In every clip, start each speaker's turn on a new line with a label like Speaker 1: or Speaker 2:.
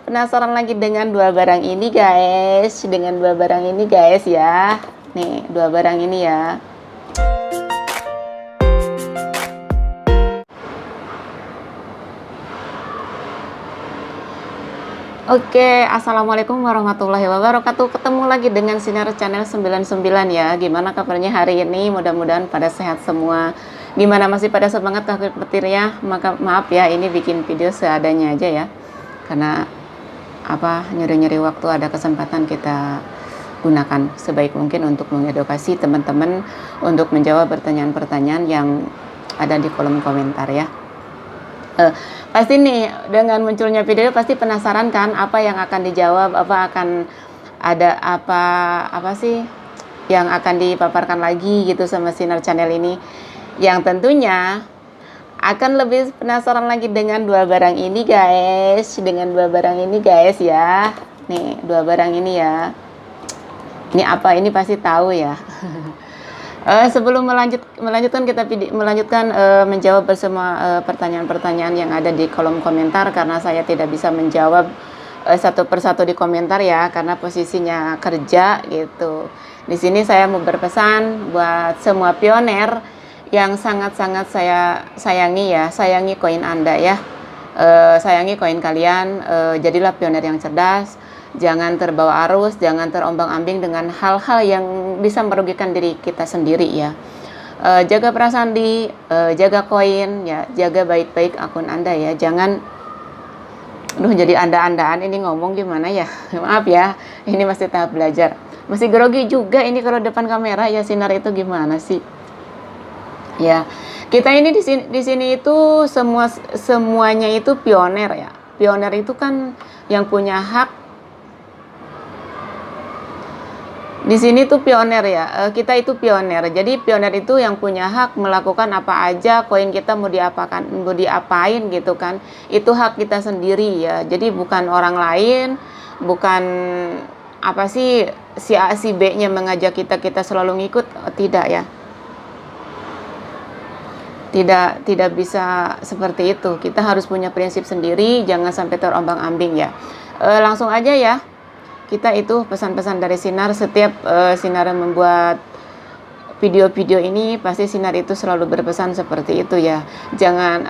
Speaker 1: penasaran lagi dengan dua barang ini guys, ya. Nih, dua barang ini ya. Oke, assalamualaikum warahmatullahi wabarakatuh. Ketemu lagi dengan Sinar Channel 99 ya. Gimana kabarnya hari ini? Mudah-mudahan pada sehat semua. Gimana, masih pada semangat kah petirnya? Maka maaf ya, ini bikin video seadanya aja ya. Karena nyeri-nyeri waktu, ada kesempatan kita gunakan sebaik mungkin untuk mengedukasi teman-teman, untuk menjawab pertanyaan-pertanyaan yang ada di kolom komentar ya. Pasti nih dengan munculnya video pasti penasaran kan apa yang akan dijawab, apa sih yang akan dipaparkan lagi gitu sama Sinar Channel ini, yang tentunya akan lebih penasaran lagi dengan dua barang ini guys, ya. Nih, dua barang ini ya. Ini apa? Ini pasti tahu ya. Sebelum melanjutkan menjawab semua pertanyaan-pertanyaan yang ada di kolom komentar, karena saya tidak bisa menjawab satu persatu di komentar ya, karena posisinya kerja gitu. Di sini saya mau berpesan buat semua pioner yang sangat-sangat saya sayangi koin Anda ya. Sayangi koin kalian, jadilah pioner yang cerdas. Jangan terbawa arus, jangan terombang-ambing dengan hal-hal yang bisa merugikan diri kita sendiri ya. Jaga perasaan jaga koin ya, jaga baik-baik akun Anda ya. Jangan jadi anda-andaan ini ngomong gimana ya. Maaf ya, ini masih tahap belajar. Masih grogi juga ini kalau depan kamera ya. Sinar itu gimana sih? Ya, kita ini di sini itu semuanya itu pioner ya. Pioner itu kan yang punya hak. Di sini tuh pioner ya. Kita itu pioner. Jadi pioner itu yang punya hak melakukan apa aja koin kita mau diapain gitu kan. Itu hak kita sendiri ya. Jadi bukan orang lain, bukan si A si B-nya mengajak kita selalu ngikut, tidak ya. Tidak bisa seperti itu. Kita harus punya prinsip sendiri, jangan sampai terombang-ambing ya. Langsung aja ya. Kita itu pesan-pesan dari Sinar. Setiap Sinar membuat video-video ini pasti Sinar itu selalu berpesan seperti itu ya. Jangan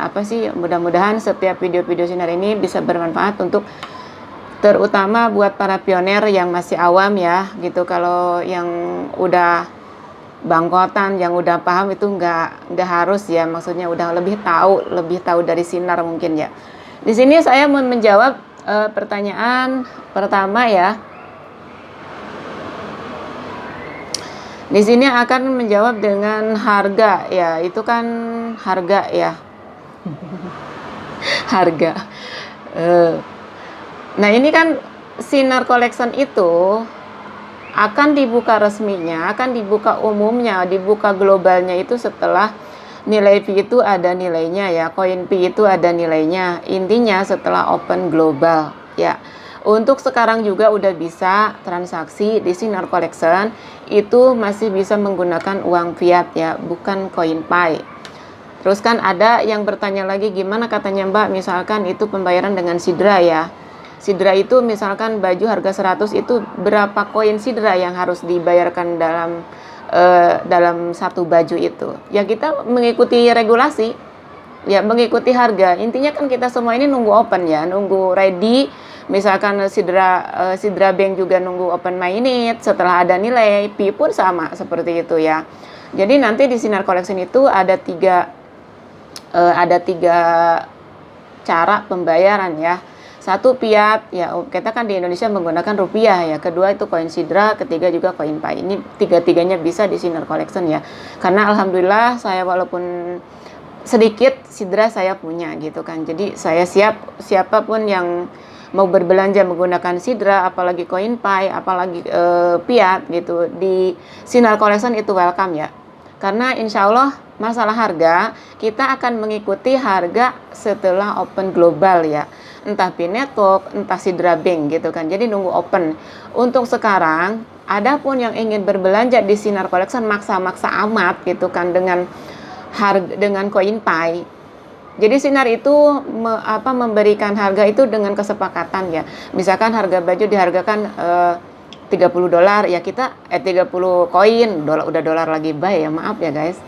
Speaker 1: mudah-mudahan setiap video-video Sinar ini bisa bermanfaat untuk terutama buat para pioner yang masih awam ya gitu. Kalau yang udah bangkotan, yang udah paham itu nggak harus ya, maksudnya udah lebih tahu dari Sinar mungkin ya. Di sini saya mau menjawab pertanyaan pertama ya. Di sini akan menjawab dengan harga ya, itu kan harga ya. Harga. Nah, ini kan Sinar Collection itu akan dibuka resminya, akan dibuka umumnya, dibuka globalnya itu setelah nilai Pi itu ada nilainya ya, koin Pi itu ada nilainya. Intinya setelah open global ya. Untuk sekarang juga udah bisa transaksi di Sinar Collection itu masih bisa menggunakan uang fiat ya, bukan koin Pi. Terus kan ada yang bertanya lagi, gimana katanya Mbak, misalkan itu pembayaran dengan Sidra ya. Sidra itu misalkan baju harga 100 itu berapa koin Sidra yang harus dibayarkan dalam satu baju itu. Ya kita mengikuti regulasi, ya mengikuti harga. Intinya kan kita semua ini nunggu open ya, nunggu ready. Misalkan Sidra Bank juga nunggu open mainit, setelah ada nilai Pi pun sama seperti itu ya. Jadi nanti di Sinar Collection itu ada tiga cara pembayaran ya. Satu fiat ya, kita kan di Indonesia menggunakan rupiah ya. Kedua itu koin Sidra, ketiga juga koin Pi. Ini tiga-tiganya bisa di Sinar Collection ya. Karena alhamdulillah saya walaupun sedikit Sidra saya punya gitu kan. Jadi saya siapapun yang mau berbelanja menggunakan Sidra, apalagi koin Pi, apalagi fiat gitu, di Sinar Collection itu welcome ya. Karena insya Allah masalah harga kita akan mengikuti harga setelah open global ya, entah Pi Network, entah Sidra Bank gitu kan. Jadi nunggu open. Untuk sekarang, adapun yang ingin berbelanja di Sinar Collection maksa-maksa amat gitu kan dengan koin Pi. Jadi Sinar itu memberikan harga itu dengan kesepakatan ya. Misalkan harga baju dihargakan $30 ya, kita 30 koin, udah dolar lagi buy ya, maaf ya guys.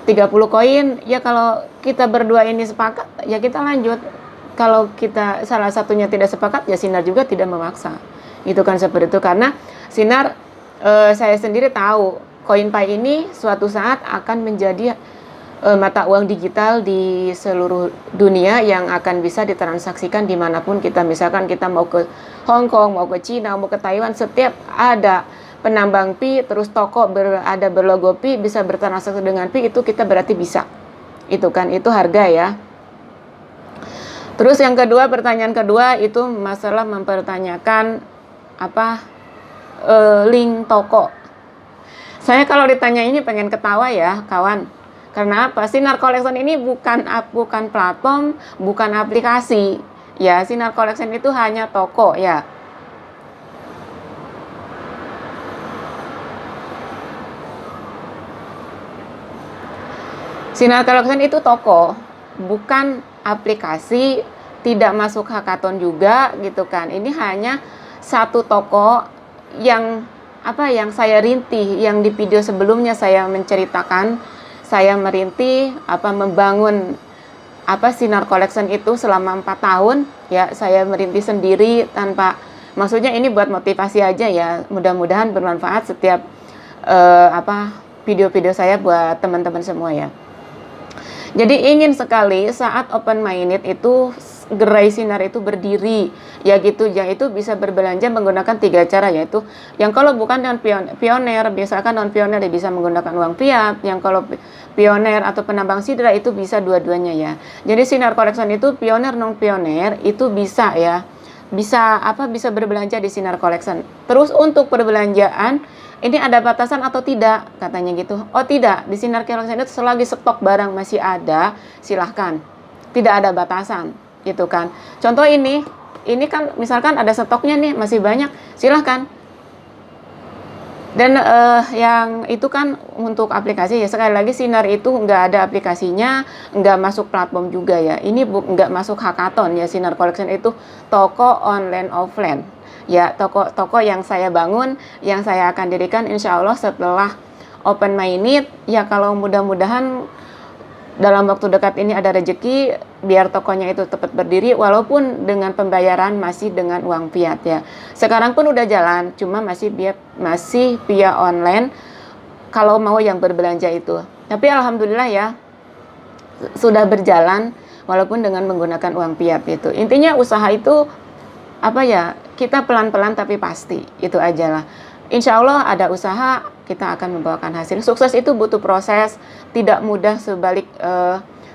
Speaker 1: 30 koin ya, kalau kita berdua ini sepakat ya kita lanjut. Kalau kita salah satunya tidak sepakat ya Sinar juga tidak memaksa. Itu kan seperti itu, karena Sinar saya sendiri tahu Koinpay ini suatu saat akan menjadi mata uang digital di seluruh dunia yang akan bisa ditransaksikan dimanapun kita. Misalkan kita mau ke Hong Kong, mau ke Cina, mau ke Taiwan, setiap ada penambang Pi, terus toko ada berlogo Pi, bisa bertransaksi dengan Pi, itu kita berarti bisa. Itu kan, itu harga ya. Terus yang kedua, pertanyaan kedua itu masalah mempertanyakan link toko. Saya kalau ditanya ini pengen ketawa ya kawan. Karena apa? Sinar Collection ini bukan platform, bukan aplikasi. Ya, Sinar Collection itu hanya toko ya. Sinar Collection itu toko, bukan aplikasi, tidak masuk hackathon juga gitu kan. Ini hanya satu toko yang yang saya rintih, yang di video sebelumnya saya menceritakan. Saya merintih membangun Sinar Collection itu selama 4 tahun ya. Saya merintih sendiri tanpa, maksudnya ini buat motivasi aja ya. Mudah-mudahan bermanfaat setiap video-video saya buat teman-teman semua ya. Jadi ingin sekali saat Open Minded itu gerai Sinar itu berdiri ya gitu, yang itu bisa berbelanja menggunakan 3 cara, yaitu yang kalau bukan non pioner, biasakan non pioner bisa menggunakan uang fiat, yang kalau pioner atau penambang sidra itu bisa dua-duanya ya. Jadi Sinar Collection itu pioner non pioner itu bisa ya, bisa berbelanja di Sinar Collection. Terus untuk perbelanjaan ini ada batasan atau tidak katanya gitu. Oh tidak, di Sinar Collection itu selagi stok barang masih ada silahkan, tidak ada batasan gitu kan. Contoh ini kan misalkan ada stoknya nih masih banyak, silahkan. Dan yang itu kan untuk aplikasi ya, sekali lagi Sinar itu nggak ada aplikasinya, nggak masuk platform juga ya. Ini nggak masuk hackathon ya. Sinar Collection itu toko online offline ya, toko yang saya bangun, yang saya akan dirikan insya Allah setelah Open Minded ya. Kalau mudah-mudahan dalam waktu dekat ini ada rezeki, biar tokonya itu tetap berdiri walaupun dengan pembayaran masih dengan uang fiat ya. Sekarang pun udah jalan, cuma masih via online kalau mau yang berbelanja itu. Tapi alhamdulillah ya sudah berjalan walaupun dengan menggunakan uang fiat itu. Intinya usaha itu kita pelan-pelan tapi pasti, itu aja lah. Insya Allah ada usaha, kita akan membawakan hasil. Sukses itu butuh proses, tidak mudah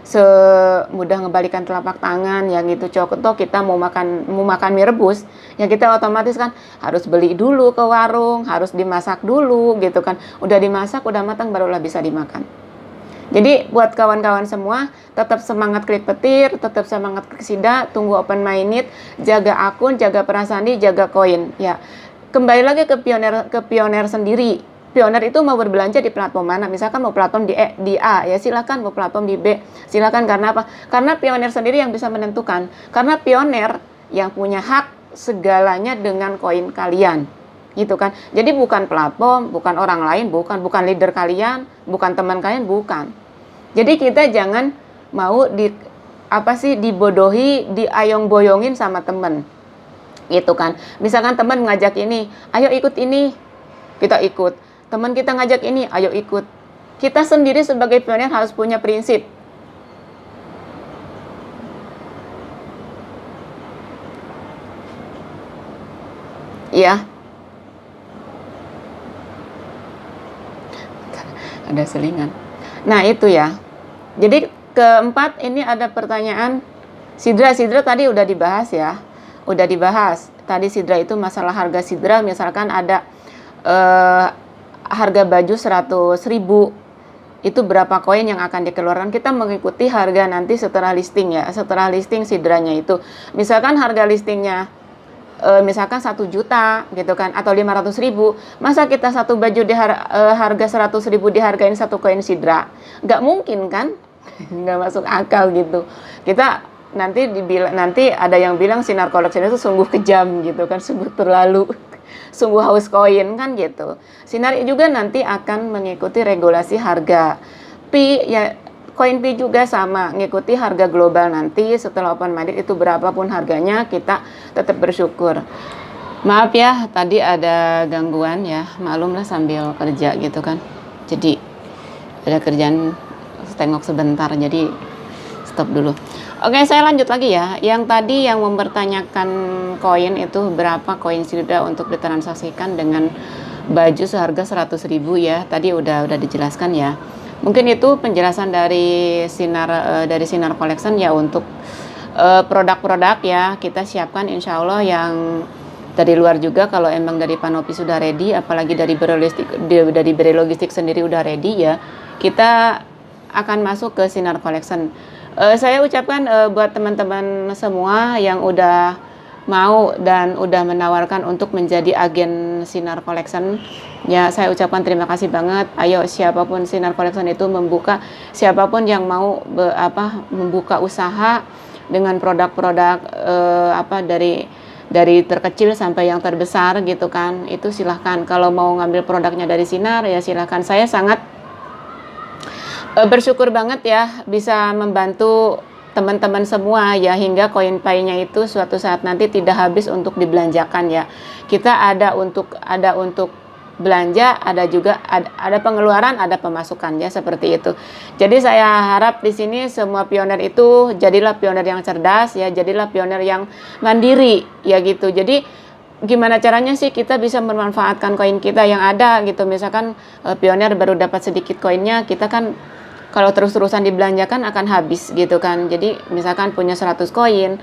Speaker 1: semudah ngebalikan telapak tangan yang itu. Contoh kita mau makan mie rebus, yang kita otomatis kan harus beli dulu ke warung, harus dimasak dulu gitu kan. Udah dimasak, udah matang barulah bisa dimakan. Jadi buat kawan-kawan semua, tetap semangat klik petir, tetap semangat klik sida, tunggu Open Minded, jaga akun, jaga perasaan, jaga koin ya. Kembali lagi ke pioner sendiri. Pioner itu mau berbelanja di platform mana? Misalkan mau platform di A ya silakan, mau platform di B silakan. Karena apa? Karena pioner sendiri yang bisa menentukan. Karena pioner yang punya hak segalanya dengan koin kalian. Gitu kan. Jadi bukan platform, bukan orang lain, bukan leader kalian, bukan teman kalian, bukan. Jadi kita jangan mau dibodohi, diayong-boyongin sama teman. Gitu kan. Misalkan teman ngajak ini, ayo ikut ini, kita ikut. Teman kita ngajak ini, ayo ikut. Kita sendiri sebagai pioner harus punya prinsip. Iya. Ada selingan. Nah itu ya. Jadi keempat ini ada pertanyaan sidra tadi udah dibahas ya. Udah dibahas. Tadi sidra itu masalah harga sidra, misalkan ada harga baju 100.000, itu berapa koin yang akan dikeluarkan. Kita mengikuti harga nanti setelah listing ya, setelah listing sidranya itu. Misalkan harga listingnya misalkan 1 juta gitu kan, atau 500.000, masa kita satu baju di harga 100.000 dihargain 1 koin sidra? Nggak mungkin kan? nggak masuk akal gitu. Kita nanti ada yang bilang Sinar Collection itu sungguh kejam gitu kan, sungguh terlalu sungguh haus koin kan gitu. Sinar juga nanti akan mengikuti regulasi harga. Ya koin Pi juga sama, ngikuti harga global nanti setelah open minded itu berapapun harganya kita tetap bersyukur. Maaf ya, tadi ada gangguan ya, maklumlah sambil kerja gitu kan. Jadi ada kerjaan tengok sebentar, jadi stop dulu. Oke, saya lanjut lagi ya. Yang tadi yang mempertanyakan koin itu berapa koin SIRDA untuk ditransaksikan dengan baju seharga 100.000 ya. Tadi udah dijelaskan ya. Mungkin itu penjelasan dari Sinar Collection ya untuk produk-produk ya. Kita siapkan insya Allah yang dari luar juga kalau emang dari Panopi sudah ready, apalagi dari Beri Logistik sendiri udah ready ya. Kita akan masuk ke Sinar Collection. Saya ucapkan buat teman-teman semua yang udah mau dan udah menawarkan untuk menjadi agen Sinar Collection ya, saya ucapkan terima kasih banget. Ayo siapapun Sinar Collection itu siapapun yang mau membuka usaha dengan produk-produk dari terkecil sampai yang terbesar gitu kan, itu silahkan. Kalau mau ngambil produknya dari Sinar ya silahkan. Saya sangat bersyukur banget ya bisa membantu teman-teman semua ya, hingga koin pay-nya itu suatu saat nanti tidak habis untuk dibelanjakan ya. Kita ada untuk belanja, ada juga ada pengeluaran, ada pemasukan ya, seperti itu. Jadi saya harap di sini semua pioner itu jadilah pioner yang cerdas ya, jadilah pioner yang mandiri ya gitu. Jadi gimana caranya sih kita bisa memanfaatkan koin kita yang ada gitu. Misalkan pioner baru dapat sedikit koinnya, kita kan kalau terus-terusan dibelanjakan akan habis gitu kan. Jadi misalkan punya 100 koin,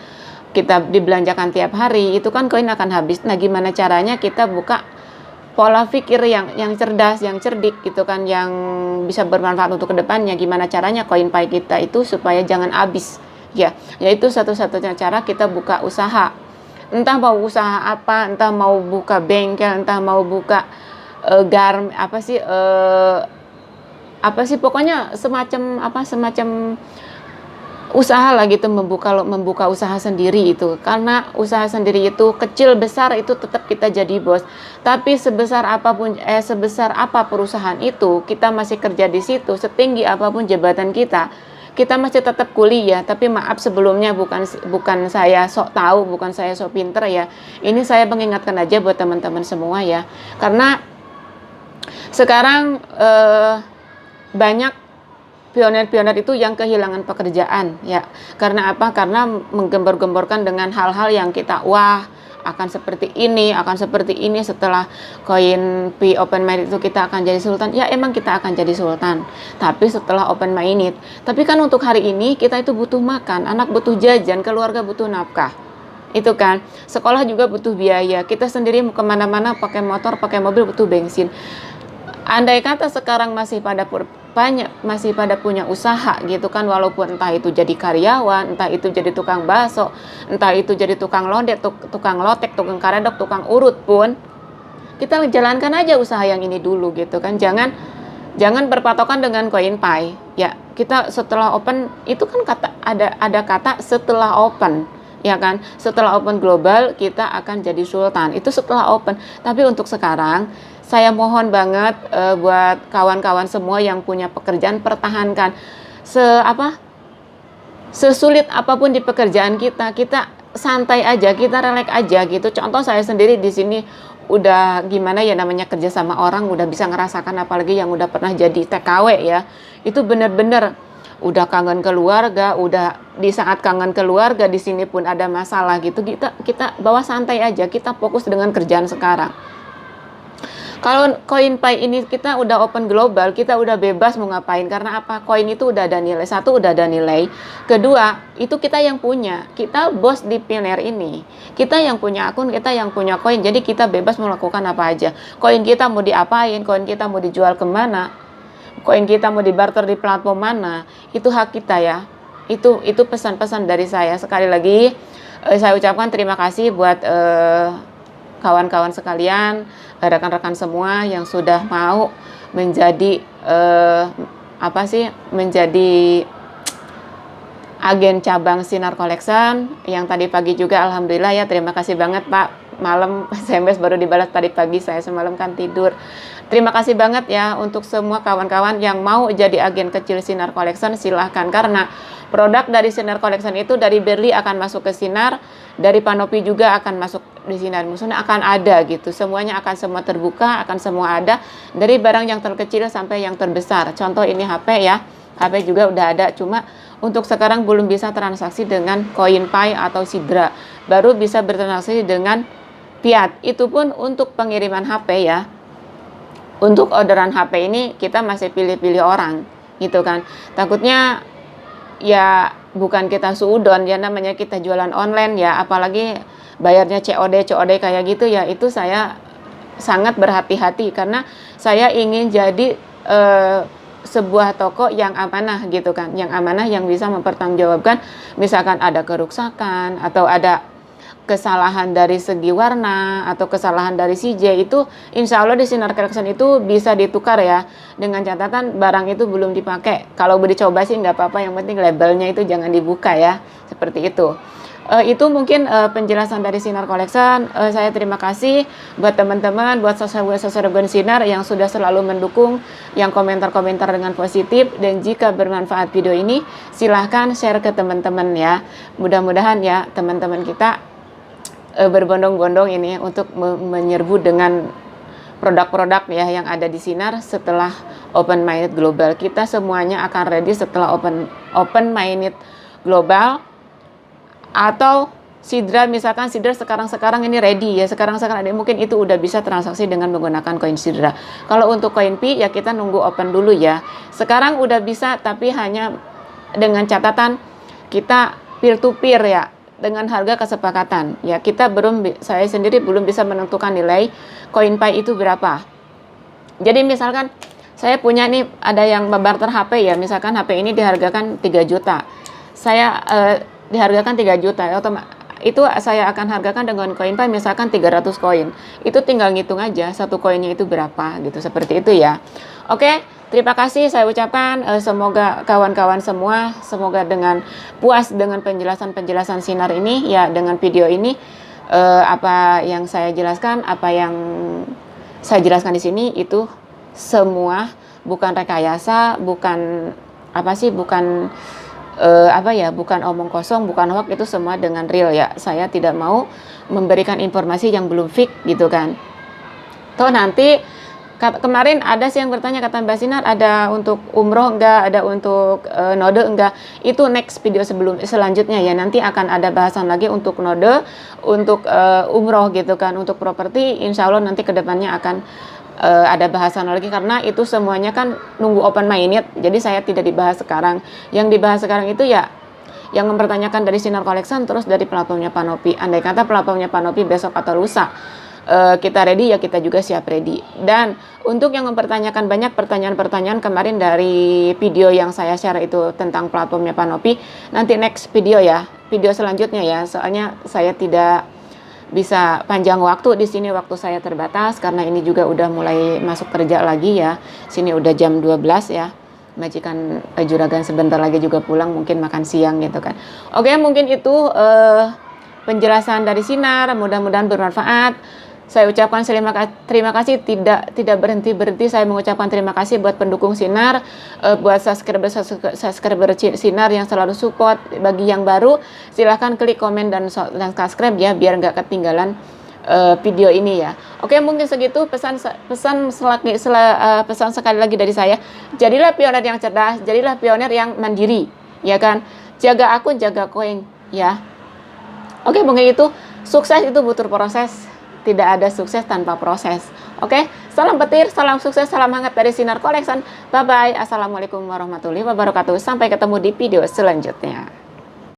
Speaker 1: kita dibelanjakan tiap hari, itu kan koin akan habis. Nah gimana caranya kita buka pola pikir yang cerdas, yang cerdik gitu kan, yang bisa bermanfaat untuk kedepannya. Gimana caranya koin pay kita itu supaya jangan habis ya. Yaitu satu-satunya cara kita buka usaha. Entah mau usaha apa, entah mau buka bengkel, entah mau buka pokoknya semacam usaha lah gitu, membuka usaha sendiri itu. Karena usaha sendiri itu kecil besar itu tetap kita jadi bos. Tapi sebesar apa perusahaan itu, kita masih kerja di situ, setinggi apapun jabatan kita masih tetap kuliah. Tapi maaf sebelumnya, bukan saya sok tahu, bukan saya sok pinter ya. Ini saya mengingatkan aja buat teman-teman semua ya. Karena sekarang banyak pioner-pioner itu yang kehilangan pekerjaan ya. Karena apa? Karena menggembor-gemborkan dengan hal-hal yang kita akan seperti ini setelah koin Pi open minded itu kita akan jadi sultan. Ya emang kita akan jadi sultan, tapi setelah open minded. Tapi kan untuk hari ini kita itu butuh makan, anak butuh jajan, keluarga butuh nafkah. Itu kan, sekolah juga butuh biaya. Kita sendiri mau kemana-mana pakai motor, pakai mobil butuh bensin. Andai kata sekarang masih pada punya usaha gitu kan, walaupun entah itu jadi karyawan, entah itu jadi tukang bakso, entah itu jadi tukang lotek, tukang karedok, tukang urut pun, kita jalankan aja usaha yang ini dulu gitu kan. Jangan berpatokan dengan koin pay ya. Kita setelah open itu kan ada kata setelah open ya kan. Setelah open global kita akan jadi sultan, itu setelah open. Tapi untuk sekarang saya mohon banget buat kawan-kawan semua yang punya pekerjaan, pertahankan. Sesulit apapun di pekerjaan kita santai aja, kita relax aja gitu. Contoh saya sendiri di sini udah gimana ya namanya kerja sama orang, udah bisa ngerasakan, apalagi yang udah pernah jadi TKW ya. Itu bener-bener udah kangen keluarga, udah di saat kangen keluarga di sini pun ada masalah gitu. Kita bawa santai aja, kita fokus dengan kerjaan sekarang. Kalau koin pay ini kita udah open global, kita udah bebas mau ngapain. Karena apa? Koin itu udah ada nilai. Satu, udah ada nilai. Kedua, itu kita yang punya. Kita bos di pioner ini. Kita yang punya akun, kita yang punya koin. Jadi kita bebas melakukan apa aja. Koin kita mau diapain, koin kita mau dijual kemana, koin kita mau dibarter di platform mana, itu hak kita ya. Itu pesan-pesan dari saya. Sekali lagi, saya ucapkan terima kasih buat kawan-kawan sekalian, rekan-rekan semua yang sudah mau menjadi agen cabang Sinar Collection yang tadi pagi juga, alhamdulillah ya, terima kasih banget Pak. Malam SMS baru dibalas tadi pagi, saya semalam kan tidur. Terima kasih banget ya untuk semua kawan-kawan yang mau jadi agen kecil Sinar Collection, silahkan, karena produk dari Sinar Collection itu dari Berli akan masuk ke Sinar, dari Panopi juga akan masuk di Sinar, maksudnya akan ada gitu, semuanya akan semua terbuka, akan semua ada, dari barang yang terkecil sampai yang terbesar. Contoh ini HP ya, HP juga udah ada, cuma untuk sekarang belum bisa transaksi dengan CoinPay atau Sidra, baru bisa bertransaksi dengan Fiat. Itu pun untuk pengiriman HP ya. Untuk orderan HP ini kita masih pilih-pilih orang gitu kan. Takutnya ya bukan kita suudon ya, namanya kita jualan online ya, apalagi bayarnya COD kayak gitu ya, itu saya sangat berhati-hati karena saya ingin jadi sebuah toko yang amanah gitu kan, yang amanah, yang bisa mempertanggungjawabkan misalkan ada kerusakan atau ada kesalahan dari segi warna atau kesalahan dari CJ, itu insya Allah di Sinar Collection itu bisa ditukar ya, dengan catatan barang itu belum dipakai. Kalau boleh dicoba sih nggak apa-apa, yang penting labelnya itu jangan dibuka ya, seperti itu. Itu mungkin penjelasan dari Sinar Collection. Saya terima kasih buat teman-teman, buat subscriber Sinar yang sudah selalu mendukung, yang komentar-komentar dengan positif, dan jika bermanfaat video ini silahkan share ke teman-teman ya. Mudah-mudahan ya teman-teman kita berbondong-bondong ini untuk menyerbu dengan produk-produk ya yang ada di Sinar setelah Open Minded Global. Kita semuanya akan ready setelah Open Minded Global. Atau Sidra, misalkan Sidra sekarang ini ready ya, sekarang mungkin itu udah bisa transaksi dengan menggunakan koin Sidra. Kalau untuk koin Pi ya kita nunggu open dulu ya. Sekarang udah bisa, tapi hanya dengan catatan kita peer to peer ya, dengan harga kesepakatan ya. Saya sendiri belum bisa menentukan nilai koin Pi itu berapa. Jadi misalkan saya punya nih, ada yang barter HP ya, misalkan HP ini dihargakan 3 juta. Saya dihargakan 3 juta, itu saya akan hargakan dengan koin Pi misalkan 300 koin. Itu tinggal ngitung aja satu koinnya itu berapa gitu, seperti itu ya. Oke, terima kasih saya ucapkan, semoga kawan-kawan semua semoga dengan puas dengan penjelasan Sinar ini ya, dengan video ini. Apa yang saya jelaskan, apa yang saya jelaskan di sini itu semua bukan rekayasa, bukan bukan omong kosong, bukan hoax, itu semua dengan real ya. Saya tidak mau memberikan informasi yang belum fix gitu kan. Toh nanti kemarin ada sih yang bertanya, kata Mbak Sinar, ada untuk umroh enggak, ada untuk node enggak? Itu next video selanjutnya ya, nanti akan ada bahasan lagi untuk node, untuk umroh gitu kan. Untuk properti insya Allah nanti kedepannya akan ada bahasan lagi, karena itu semuanya kan nunggu open minded, jadi saya tidak dibahas sekarang. Yang dibahas sekarang itu ya yang mempertanyakan dari Sinar Collection, terus dari platformnya Panopi. Andai kata platformnya Panopi besok atau lusa kita ready ya, kita juga siap ready. Dan untuk yang mempertanyakan banyak pertanyaan-pertanyaan kemarin dari video yang saya share itu tentang platformnya Panopi, nanti next video ya, video selanjutnya ya, soalnya saya tidak bisa panjang waktu di sini, waktu saya terbatas karena ini juga udah mulai masuk kerja lagi ya. Sini udah jam 12 ya. Majikan juragan sebentar lagi juga pulang, mungkin makan siang gitu kan. Oke, mungkin itu penjelasan dari Sinar, mudah-mudahan bermanfaat. Saya ucapkan terima kasih, tidak berhenti saya mengucapkan terima kasih buat pendukung Sinar, buat subscriber Sinar yang selalu support. Bagi yang baru silahkan klik komen dan subscribe ya, biar nggak ketinggalan video ini ya. Oke, mungkin segitu pesan sekali lagi dari saya. Jadilah pionir yang cerdas, jadilah pionir yang mandiri ya kan. Jaga akun, jaga koin ya. Oke, mungkin itu sukses itu butuh proses. Tidak ada sukses tanpa proses. Oke, salam petir, salam sukses, salam hangat dari Sinar Collection. Bye-bye. Assalamualaikum warahmatullahi wabarakatuh. Sampai ketemu di video selanjutnya.